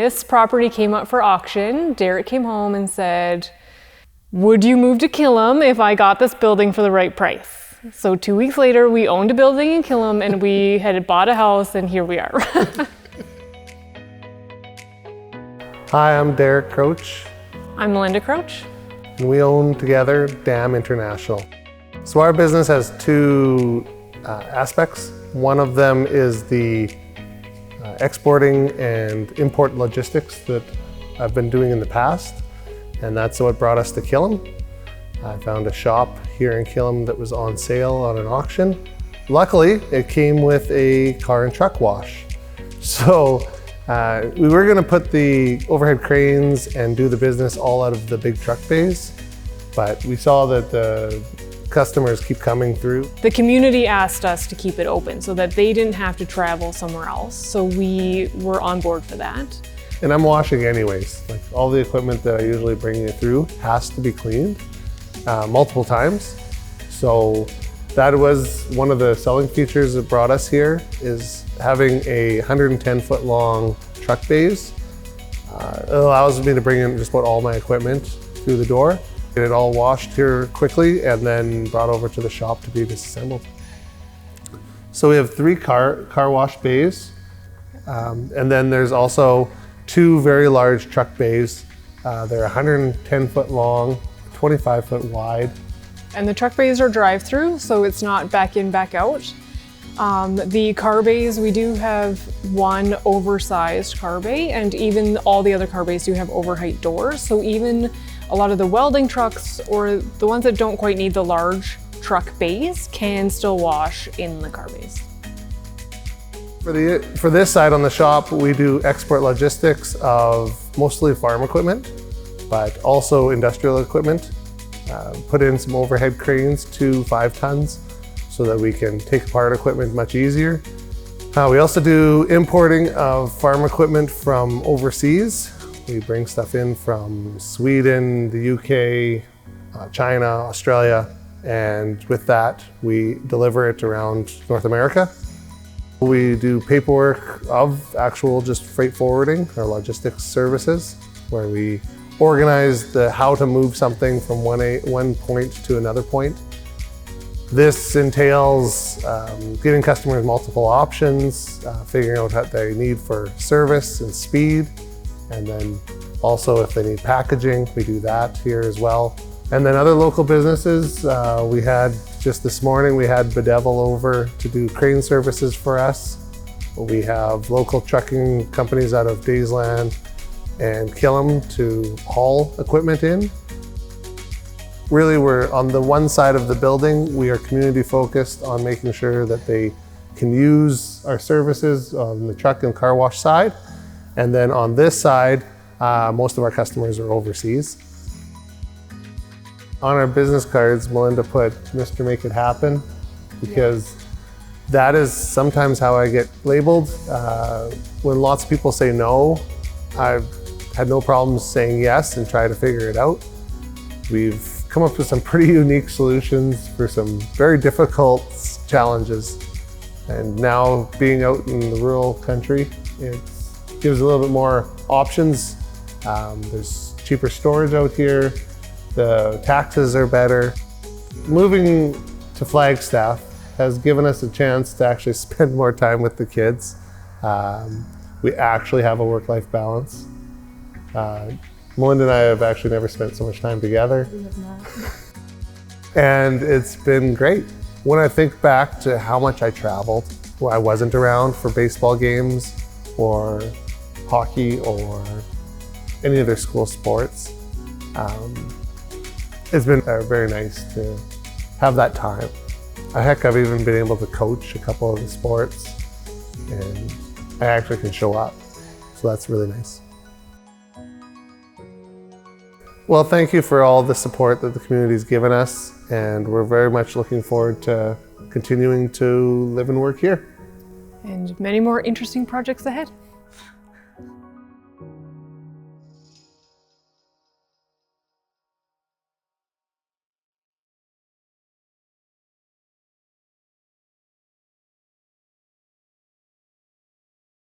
this property came up for auction, Derek came home and said, would you move to Killam if I got this building for the right price? So 2 weeks later, we owned a building in Killam and we had bought a house, and here we are. Hi, I'm Derek Kroetsch. I'm Melinda Kroetsch. And we own together DAM International. So our business has two aspects. One of them is the exporting and import logistics that I've been doing in the past, and that's what brought us to Killam. I found a shop here in Killam that was on sale on an auction. Luckily, it came with a car and truck wash. So we were going to put the overhead cranes and do the business all out of the big truck bays, but we saw that the customers keep coming through. The community asked us to keep it open so that they didn't have to travel somewhere else. So we were on board for that. And I'm washing anyways. Like, all the equipment that I usually bring you through has to be cleaned multiple times. So that was one of the selling features that brought us here, is having a 110-foot long truck bays. It allows me to bring in just about all my equipment through the door. Get it all washed here quickly and then brought over to the shop to be disassembled. So we have 3 car wash bays, and then there's also 2 very large truck bays. They're 110-foot long, 25-foot wide. And the truck bays are drive-through, so it's not back in, back out. The car bays, we do have 1 oversized car bay, and even all the other car bays do have overheight doors. So even a lot of the welding trucks, or the ones that don't quite need the large truck bays, can still wash in the car bays. For this side on the shop, we do export logistics of mostly farm equipment, but also industrial equipment. Put in some overhead cranes, 2 5-tons, so that we can take apart equipment much easier. We also do importing of farm equipment from overseas. We bring stuff in from Sweden, the UK, China, Australia, and with that, we deliver it around North America. We do paperwork of actual just freight forwarding, or logistics services, where we organize how to move something from one point to another point. This entails giving customers multiple options, figuring out what they need for service and speed, and then also if they need packaging, we do that here as well. And then other local businesses, we had just this morning, we had Bedevil over to do crane services for us. We have local trucking companies out of Daysland and Killam to haul equipment in. Really, we're on the one side of the building, we are community focused on making sure that they can use our services on the truck and car wash side. And then on this side, most of our customers are overseas. On our business cards, Melinda put Mr. Make It Happen, because that is sometimes how I get labeled. When lots of people say no, I've had no problems saying yes and try to figure it out. We've come up with some pretty unique solutions for some very difficult challenges. And now, being out in the rural country, it gives a little bit more options. There's cheaper storage out here. The taxes are better. Moving to Flagstaff has given us a chance to actually spend more time with the kids. We actually have a work-life balance. Melinda and I have actually never spent so much time together. We have not. And it's been great. When I think back to how much I traveled, I wasn't around for baseball games or hockey or any other school sports. It's been very nice to have that time. Heck, I've even been able to coach a couple of the sports, and I actually can show up. So that's really nice. Well, thank you for all the support that the community's given us, and we're very much looking forward to continuing to live and work here. And many more interesting projects ahead.